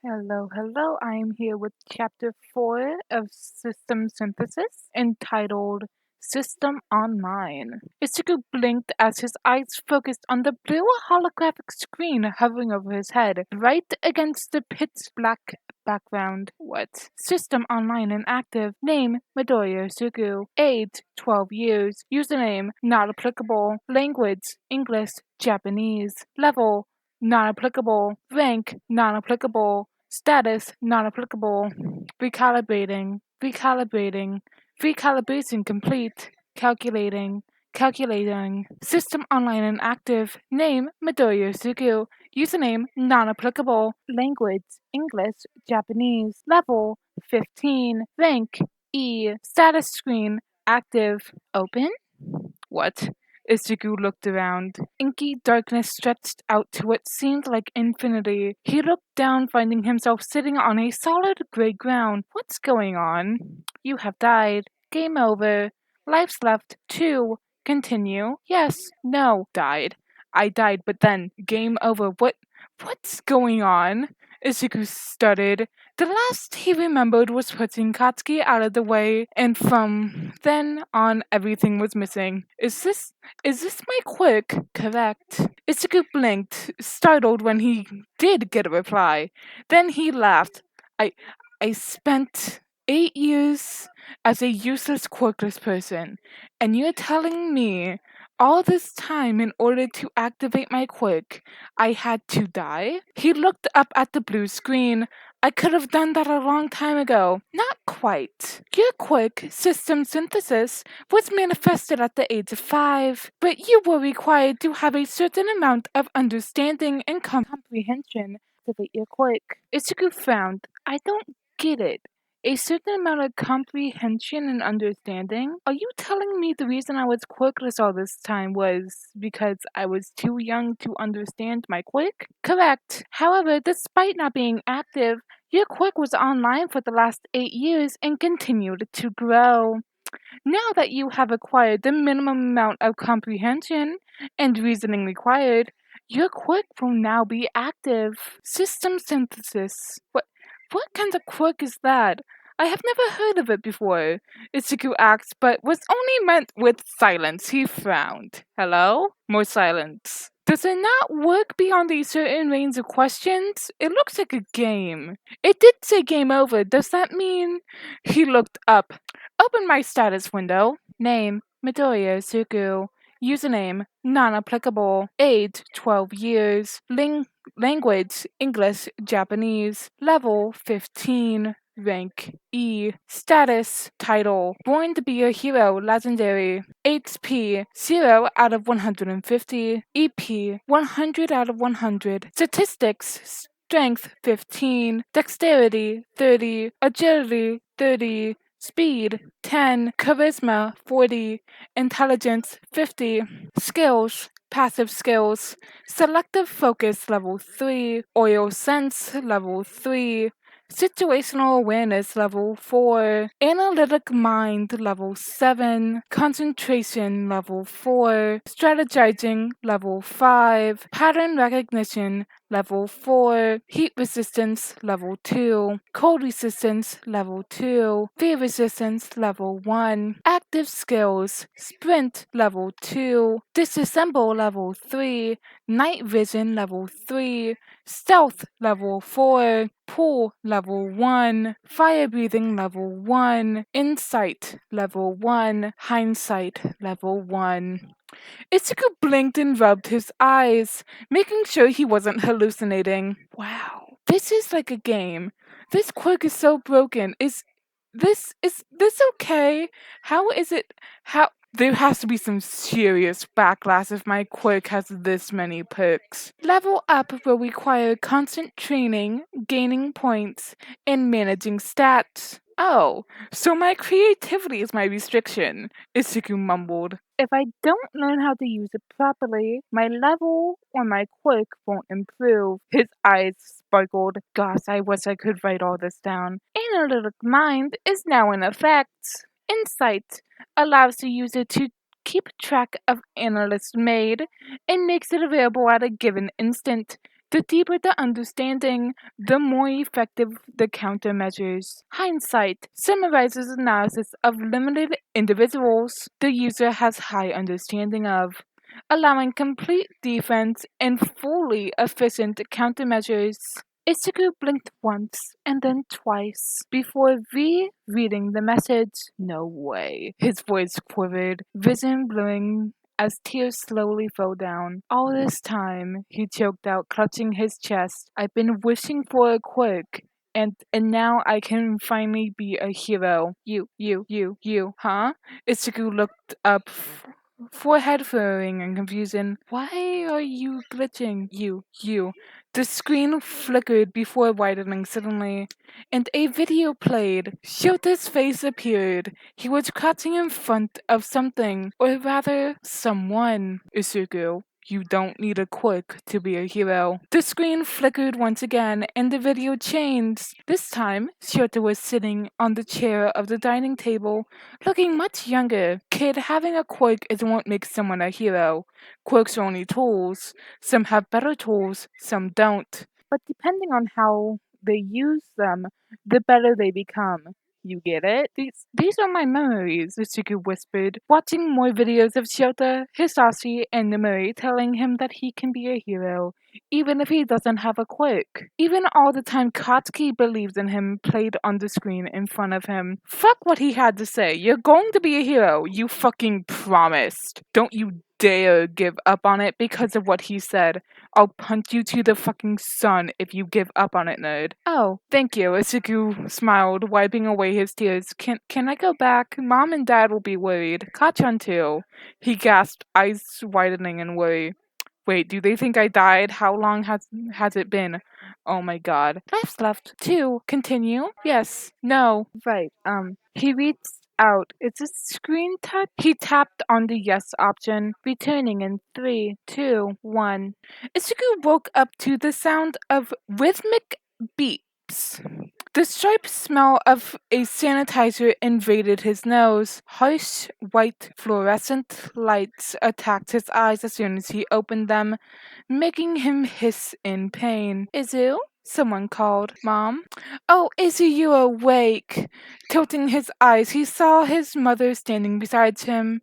Hello. I am here with Chapter 4 of System Synthesis, entitled System Online. Ichigo blinked as his eyes focused on the blue holographic screen hovering over his head, right against the pitch black background. What? System Online and active. Name, Midoriya Sugu. Age, 12 years. Username, not applicable. Language, English, Japanese. Level, not applicable. Rank, not applicable. Status, not applicable. Recalibrating. Recalibration complete. Calculating. System online and active. Name, Midoriya Sugu. Username, non applicable. Language, English, Japanese. Level, 15. Rank, E. Status screen, active. Open? What? Ichigo looked around. Inky darkness stretched out to what seemed like infinity. He looked down, finding himself sitting on a solid gray ground. What's going on? You have died. Game over. Life's left 2. Continue. Yes. No. Died. I died, but then game over. What's going on? Ichigo stuttered. The last he remembered was putting Katsuki out of the way, and from then on everything was missing. Is this my quirk? Correct. Ichigo blinked, startled when he did get a reply. Then he laughed. I spent 8 years as a useless quirkless person, and you're telling me all this time in order to activate my quirk, I had to die? He looked up at the blue screen. I could have done that a long time ago. Not quite. Your quirk, System Synthesis, was manifested at the age of 5, but you were required to have a certain amount of understanding and comprehension to activate your quirk. Ichigo frowned. I don't get it. A certain amount of comprehension and understanding? Are you telling me the reason I was quirkless all this time was because I was too young to understand my quirk? Correct. However, despite not being active, your quirk was online for the last 8 years and continued to grow. Now that you have acquired the minimum amount of comprehension and reasoning required, your quirk will now be active. System synthesis. What kind of quirk is that? I have never heard of it before. Ichigo asked, but was only meant with silence. He frowned. Hello? More silence. Does it not work beyond a certain range of questions? It looks like a game. It did say game over. Does that mean... He looked up. Open my status window. Name, Midoriya Sugu. Username, non-applicable. Age, 12 years. Language, English, Japanese. Level, 15. Rank, E. Status, title. Born to be a hero, legendary. HP, 0 out of 150. EP, 100 out of 100. Statistics, strength, 15. Dexterity, 30. Agility, 30. Speed, 10. Charisma, 40. Intelligence, 50. Skills, passive skills. Selective focus, level 3. Oil sense, level 3. Situational awareness, level 4. Analytic mind, level 7. Concentration, level 4. Strategizing, level 5. Pattern recognition, level 4. Heat resistance, level 2. Cold resistance, level 2. Fear resistance, level 1. Active skills, sprint, level 2. Disassemble, level 3. Night vision, level 3. Stealth, level 4. Pull, level 1. Fire breathing, level 1. Insight, level 1. Hindsight, level 1. Ichigo blinked and rubbed his eyes, making sure he wasn't hallucinating. Wow, this is like a game. This quirk is so broken. Is this okay? How is it? How there has to be some serious backlash if my quirk has this many perks. Level up will require constant training, gaining points, and managing stats. Oh, so my creativity is my restriction, Ichigo mumbled. If I don't learn how to use it properly, my level or my quirk won't improve. His eyes sparkled. Gosh, I wish I could write all this down. Analytic mind is now in effect. Insight allows the user to keep track of analysts made and makes it available at a given instant. The deeper the understanding, the more effective the countermeasures. Hindsight summarizes analysis of limited individuals the user has high understanding of, allowing complete defense and fully efficient countermeasures. Ichigo blinked once and then twice before rereading the message. No way. His voice quivered, vision blurring as tears slowly fell down. All this time, he choked out, clutching his chest. I've been wishing for a quirk. And now I can finally be a hero. You, huh? Ichigo looked up, forehead furrowing in confusion. Why are you glitching? You. The screen flickered before widening suddenly, and a video played. Shota's face appeared. He was crouching in front of something, or rather, someone. Isugu, you don't need a quirk to be a hero. The screen flickered once again, and the video changed. This time, Shota was sitting on the chair of the dining table, looking much younger. Kid, having a quirk isn't what makes someone a hero. Quirks are only tools. Some have better tools, some don't. But depending on how they use them, the better they become. You get it? These are my memories, Ichigo whispered, watching more videos of Shota, Hisashi, and Nomuri telling him that he can be a hero, even if he doesn't have a quirk. Even all the time Katsuki believes in him played on the screen in front of him. Fuck what he had to say. You're going to be a hero. You fucking promised. Don't you dare give up on it because of what he said. I'll punch you to the fucking sun if you give up on it, nerd. Oh, thank you, Isuku smiled, wiping away his tears. Can I go back? Mom and Dad will be worried. Kachan too. He gasped, eyes widening in worry. Wait, do they think I died? How long has it been? Oh my god. Life's left. 2. Continue? Yes. No. Right. He reached out. It's a screen touch. He tapped on the yes option, returning in 3, 2, 1. Isuku woke up to the sound of rhythmic beeps. The sharp smell of a sanitizer invaded his nose. Harsh, white, fluorescent lights attacked his eyes as soon as he opened them, making him hiss in pain. Izu? Someone called. Mom? Oh, Izzy, you're awake. Tilting his eyes, he saw his mother standing beside him.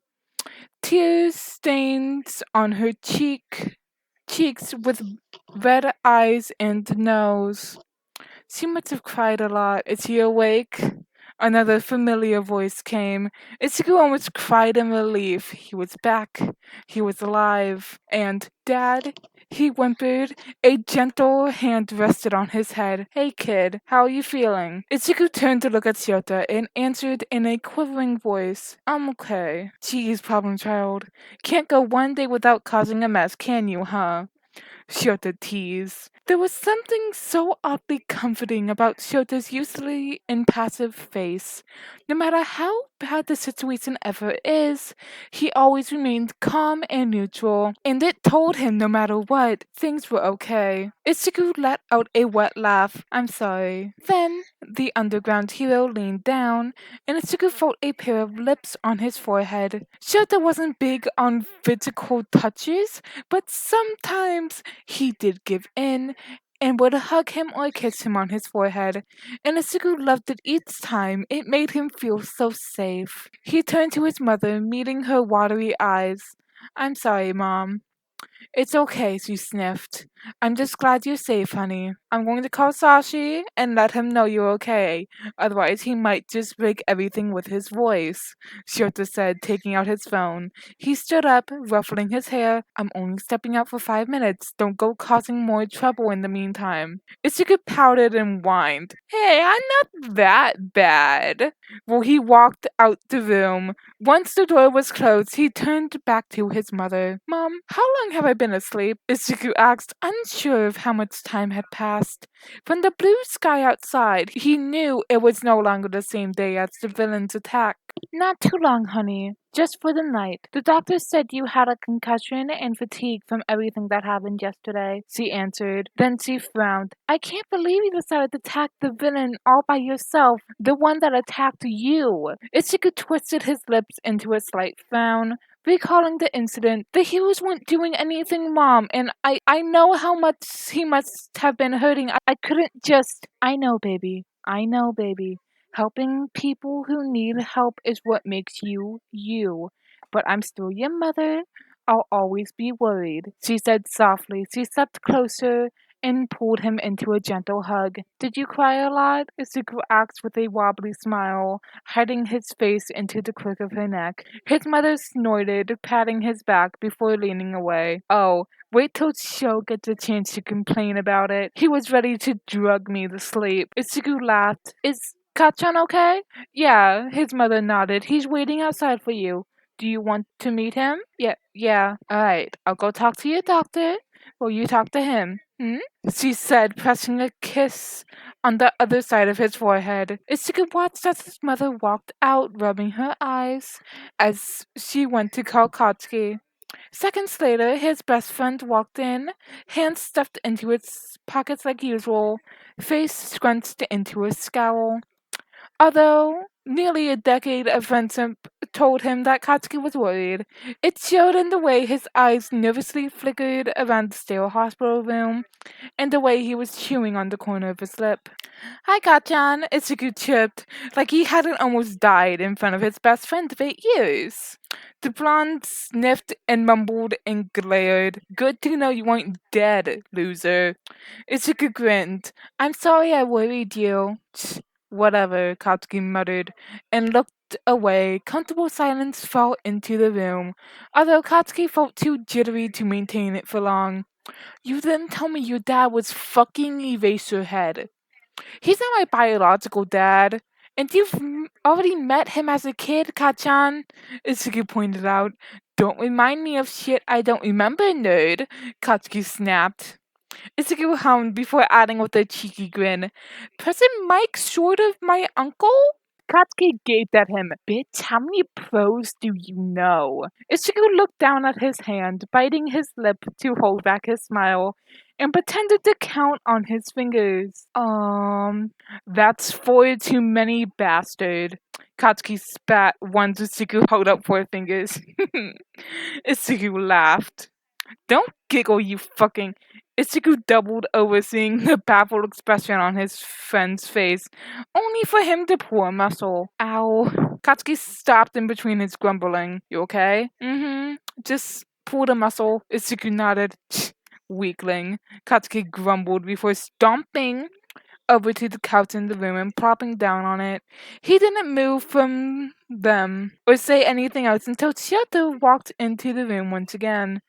Tears stains on her cheeks with red eyes and nose. She must have cried a lot. Is he awake? Another familiar voice came. Ichigo almost cried in relief. He was back. He was alive. And, Dad? He whimpered. A gentle hand rested on his head. Hey, kid. How are you feeling? Ichigo turned to look at Shota and answered in a quivering voice. I'm okay. Geez, problem child. Can't go one day without causing a mess, can you, huh? Shota teased. There was something so oddly comforting about Shota's usually impassive face. No matter how bad the situation ever is, he always remained calm and neutral, and it told him no matter what, things were okay. Ichigo let out a wet laugh. I'm sorry. Then, the underground hero leaned down, and Ichigo felt a pair of lips on his forehead. Shota wasn't big on physical touches, but sometimes he did give in and would hug him or kiss him on his forehead, and Isugu loved it each time. It made him feel so safe. He turned to his mother, meeting her watery eyes. I'm sorry, Mom. It's okay, she sniffed. I'm just glad you're safe, honey. I'm going to call Sashi and let him know you're okay. Otherwise, he might just break everything with his voice, Shota said, taking out his phone. He stood up, ruffling his hair. I'm only stepping out for 5 minutes. Don't go causing more trouble in the meantime. Ichigo pouted and whined. Hey, I'm not that bad. Well, he walked out the room. Once the door was closed, he turned back to his mother. Mom, how long have I been asleep? Ichigo asked, unsure of how much time had passed. From the blue sky outside, he knew it was no longer the same day as the villain's attack. Not too long, honey. Just for the night. The doctor said you had a concussion and fatigue from everything that happened yesterday, she answered. Then she frowned. I can't believe you decided to attack the villain all by yourself, the one that attacked you. Ichigo twisted his lips into a slight frown. recalling the incident. The heroes weren't doing anything wrong, and I know how much he must have been hurting. I couldn't just. I know, baby. I know, baby. Helping people who need help is what makes you, you. But I'm still your mother. I'll always be worried, she said softly. She stepped closer and pulled him into a gentle hug. Did you cry a lot? Izuku asked with a wobbly smile, hiding his face into the crook of her neck. His mother snorted, patting his back before leaning away. Oh, wait till Sho gets a chance to complain about it. He was ready to drug me to sleep. Izuku laughed. Is Kachan okay? Yeah, his mother nodded. He's waiting outside for you. Do you want to meet him? Yeah. Alright, I'll go talk to your doctor. Will you talk to him? Hmm? She said, pressing a kiss on the other side of his forehead. Ichigo watched as his mother walked out, rubbing her eyes as she went to call Katsuki. Seconds later, his best friend walked in, hands stuffed into his pockets like usual, face scrunched into a scowl. Although nearly a decade of friendship told him that Katsuki was worried, it showed in the way his eyes nervously flickered around the stale hospital room and the way he was chewing on the corner of his lip. Hi, Katchan, Ichigo chirped, like he hadn't almost died in front of his best friend of 8 years. The blonde sniffed and mumbled and glared. Good to know you weren't dead, loser. Ichigo grinned. I'm sorry I worried you. Whatever, Katsuki muttered, and looked away. Comfortable silence fell into the room, although Katsuki felt too jittery to maintain it for long. You didn't tell me your dad was fucking Eraserhead. He's not my biological dad. And you've already met him as a kid, Kachan, Itsuki pointed out. Don't remind me of shit I don't remember, nerd, Katsuki snapped. Itsuki hummed before adding with a cheeky grin. President Mike's sort of my uncle? Katsuki gaped at him. Bitch, how many pros do you know? Ichigo looked down at his hand, biting his lip to hold back his smile, and pretended to count on his fingers. That's 4 too many, bastard. Katsuki spat once Ichigo held up 4 fingers. Ichigo laughed. Don't giggle, you fucking. Ichigo doubled over, seeing the baffled expression on his friend's face, only for him to pull a muscle. Ow. Katsuki stopped in between his grumbling. You okay? Mm-hmm. Just pulled a muscle. Ichigo nodded. Weakling. Katsuki grumbled before stomping over to the couch in the room and plopping down on it. He didn't move from them or say anything else until Chiyoto walked into the room once again.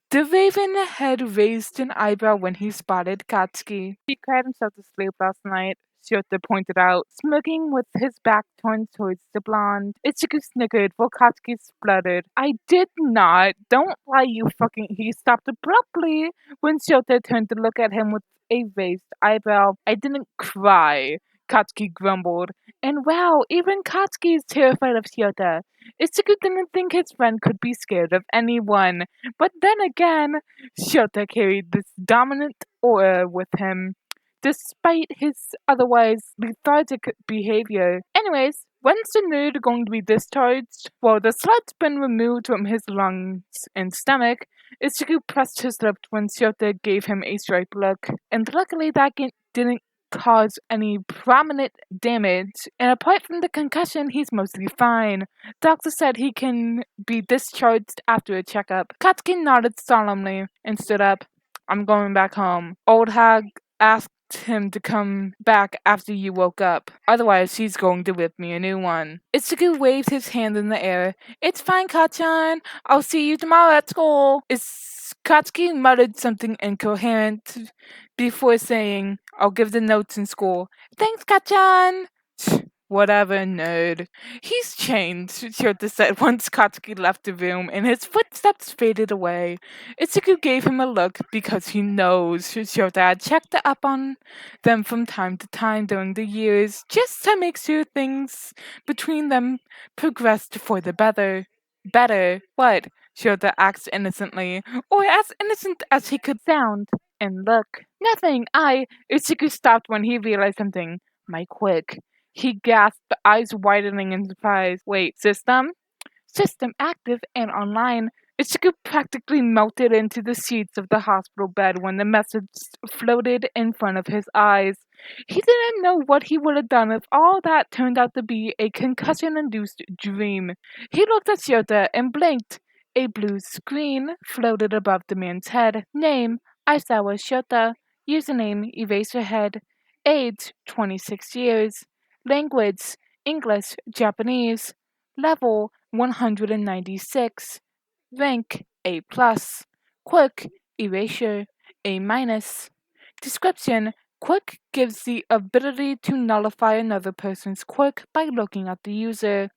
The raven had raised an eyebrow when he spotted Katsuki. He cried himself to sleep last night, Shota pointed out, smirking with his back turned towards the blonde. Ichigo snickered while Katsuki spluttered. I did not. Don't lie, you fucking. He stopped abruptly when Shota turned to look at him with a raised eyebrow. I didn't cry, Katsuki grumbled. And wow, even Katsuki is terrified of Shota. Ichigo didn't think his friend could be scared of anyone. But then again, Shota carried this dominant aura with him, despite his otherwise lethargic behavior. Anyways, when's the nerd going to be discharged? Well, the slud's been removed from his lungs and stomach. Ichigo pressed his lips when Shota gave him a striped look, and luckily that didn't cause any prominent damage, and apart from the concussion, he's mostly fine. Doctor said he can be discharged after a checkup. Katsuki nodded solemnly and stood up. I'm going back home. Old hag asked him to come back after you woke up. Otherwise, she's going to whip me a new one. Ichigo waved his hand in the air. It's fine, Kachan. I'll see you tomorrow at school. Katsuki muttered something incoherent before saying, I'll give the notes in school. Thanks, Kachan. Whatever, nerd. He's changed, Shota said once Katsuki left the room and his footsteps faded away. Ichigo gave him a look because he knows Shota had checked up on them from time to time during the years just to make sure things between them progressed for the better. Better? What? Shota asked innocently, or as innocent as he could sound. And look. Nothing. Ichigo stopped when he realized something. My quick. He gasped, eyes widening in surprise. Wait, system? System active and online. Ichigo practically melted into the sheets of the hospital bed when the message floated in front of his eyes. He didn't know what he would have done if all that turned out to be a concussion-induced dream. He looked at Shota and blinked. A blue screen floated above the man's head. Name, Aisawa Shota. Username, Eraserhead. Age, 26 years. Language, English, Japanese. Level, 196. Rank, A+. Quirk, Erasure, A-. Description: Quirk gives the ability to nullify another person's quirk by looking at the user.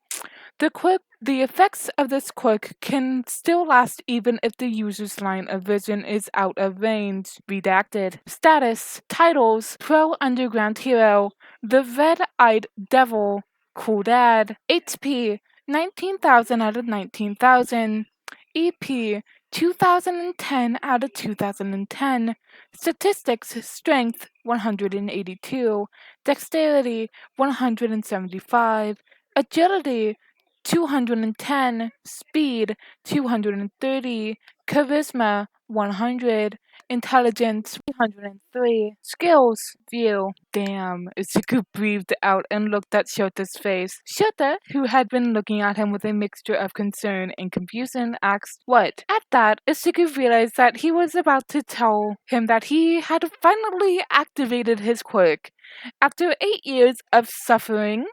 The effects of this quirk can still last even if the user's line of vision is out of range. Redacted. Status: Titles: Pro Underground Hero, The Red-Eyed Devil, Cool Dad. HP: 19,000 out of 19,000. EP: 2010 out of 2010. Statistics: Strength: 182. Dexterity: 175. Agility: 210. Speed: 230. Charisma: 100. Intelligence: 303. Skills: View. Damn. Izuku breathed out and looked at Shota's face. Shota, who had been looking at him with a mixture of concern and confusion, asked, "What?" At that, Izuku realized that he was about to tell him that he had finally activated his quirk. After 8 years of suffering,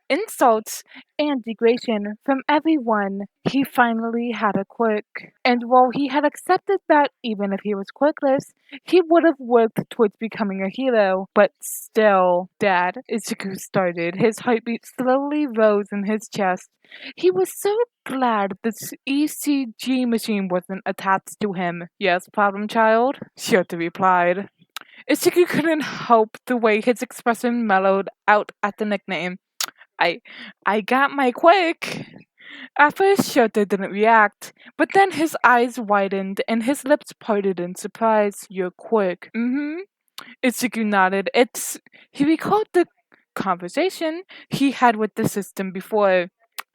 insults, and degradation from everyone, he finally had a quirk. And while he had accepted that even if he was quirkless, he would have worked towards becoming a hero. But still, Dad, Izuku started. His heartbeat slowly rose in his chest. He was so glad this ECG machine wasn't attached to him. "Yes, problem child?" Shota replied. Izuku couldn't help the way his expression mellowed out at the nickname. I got my quirk." At first, Shota didn't react, but then his eyes widened and his lips parted in surprise. "Your quirk?" "Mm-hmm." Izuku nodded. He recalled the conversation he had with the system before.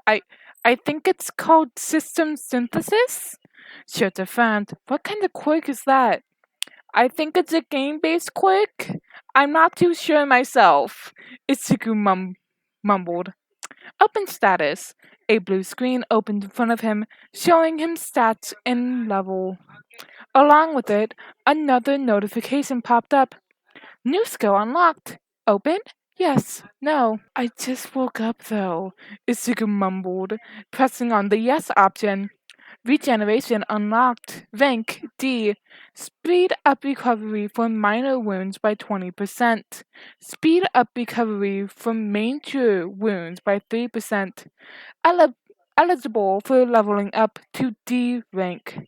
I I think it's called system synthesis? Shota frowned. "What kind of quirk is that?" "I think it's a game-based quirk. I'm not too sure myself," Izuku mumbled. Open status. A blue screen opened in front of him, showing him stats and level. Along with it, another notification popped up. "New skill unlocked. Open? Yes. No. I just woke up though," Izuku mumbled, pressing on the yes option. Regeneration unlocked. Rank D. Speed up recovery from minor wounds by 20%. Speed up recovery from major wounds by 3%. Eligible for leveling up to D rank.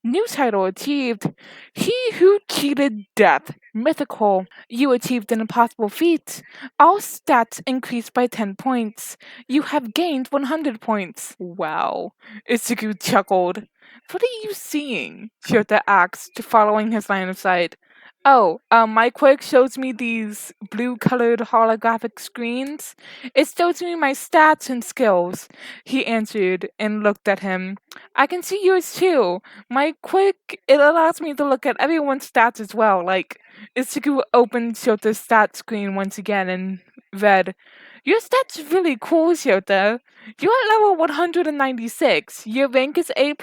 New title achieved. He Who Cheated Death. Mythical. You achieved an impossible feat. All stats increased by 10 points. You have gained 100 points. Wow. Izuku chuckled. "What are you seeing?" Shota asked, following his line of sight. "Oh, my quirk shows me these blue-colored holographic screens. It shows me my stats and skills," he answered and looked at him. "I can see yours too. My quirk, it allows me to look at everyone's stats as well." Izuku opened Shota's stat screen once again and read, "Your stats are really cool, Shota. You're at level 196. Your rank is A+.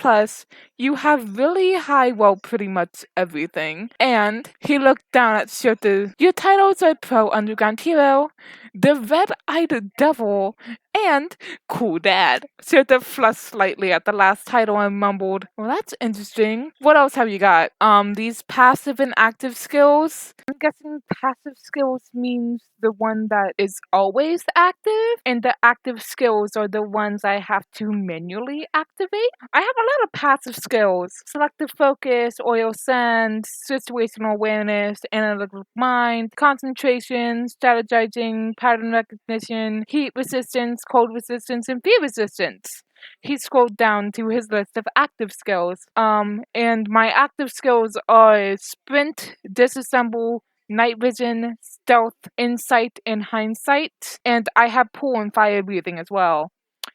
You have really high, well, pretty much everything." And he looked down at Shota. "Your titles are Pro Underground Hero, The Red-Eyed Devil, and Cool Dad." Shota flushed slightly at the last title and mumbled, "Well, that's interesting. What else have you got? These passive and active skills?" I'm guessing passive skills means the one that is always active, and the active skills are the ones I have to manually activate. I have a lot of passive skills: selective focus, oil sense, situational awareness, analytical mind, concentration, strategizing, pattern recognition, heat resistance, cold resistance, and fear resistance. He scrolled down to his list of active skills. And my active skills are sprint, disassemble, night vision, stealth, insight, and hindsight. And I have pull and fire breathing as well.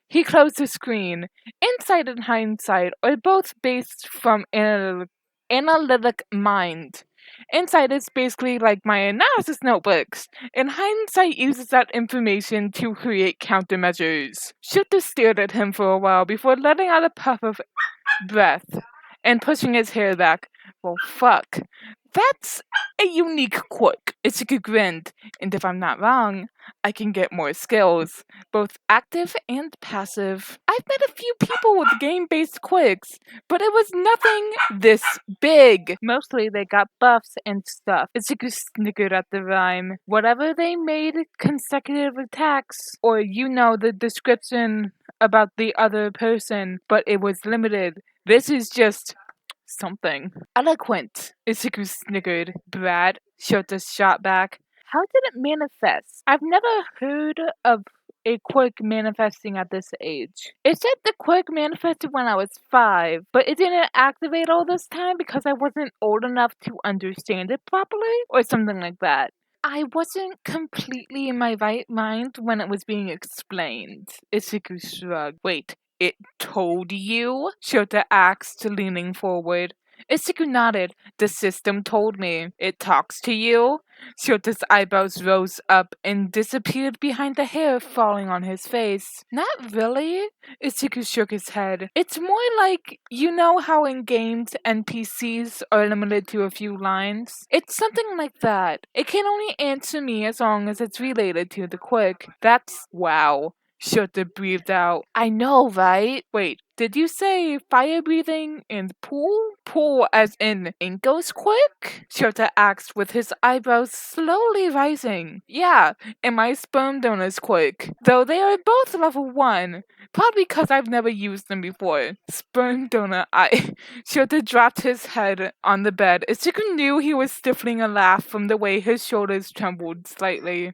He closed the screen. Insight and hindsight are both based from analytic mind. Insight is basically like my analysis notebooks, and hindsight uses that information to create countermeasures. Shooter stared at him for a while before letting out a puff of breath and pushing his hair back. Well, fuck. That's a unique quirk. Ichigo grinned, and if I'm not wrong, I can get more skills, both active and passive. I've met a few people with game-based quirks, but it was nothing this big. Mostly they got buffs and stuff. Ichigo snickered at the rhyme. Whatever they made consecutive attacks, or the description about the other person, but it was limited. This is just something. Eloquent, Ichigo snickered. Brad, Shota shot back. How did it manifest? I've never heard of a quirk manifesting at this age. It said the quirk manifested when I was 5, but it didn't activate all this time because I wasn't old enough to understand it properly, or something like that. I wasn't completely in my right mind when it was being explained. Ichigo shrugged. Wait, it told you? Shota asked, leaning forward. Ichigo nodded. The system told me. It talks to you? Shota's eyebrows rose up and disappeared behind the hair falling on his face. Not really. Ichigo shook his head. It's more like, you know how in games NPCs are limited to a few lines? It's something like that. It can only answer me as long as it's related to the quirk. That's wow. Shota breathed out. I know, right? Wait, did you say fire breathing and pool? Pool as in Inko's quirk? Shota asked with his eyebrows slowly rising. Yeah, and my sperm donor's quirk. Though they are both level 1. Probably because I've never used them before. Sperm donor, Shota dropped his head on the bed. Ichigo knew he was stifling a laugh from the way his shoulders trembled slightly.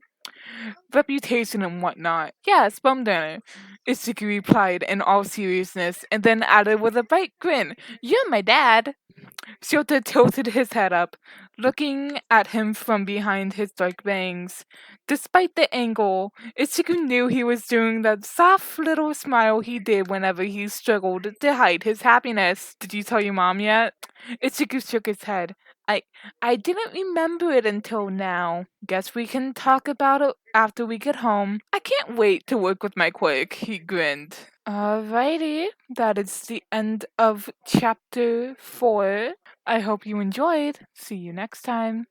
Reputation and whatnot. Yes, bum donor. Ichigo replied in all seriousness, and then added with a bright grin, You're my dad. Shota tilted his head up, looking at him from behind his dark bangs. Despite the angle, Ichigo knew he was doing that soft little smile he did whenever he struggled to hide his happiness. Did you tell your mom yet? Ichigo shook his head. I didn't remember it until now. Guess we can talk about it after we get home. I can't wait to work with my quirk, he grinned. Alrighty, that is the end of chapter 4. I hope you enjoyed. See you next time.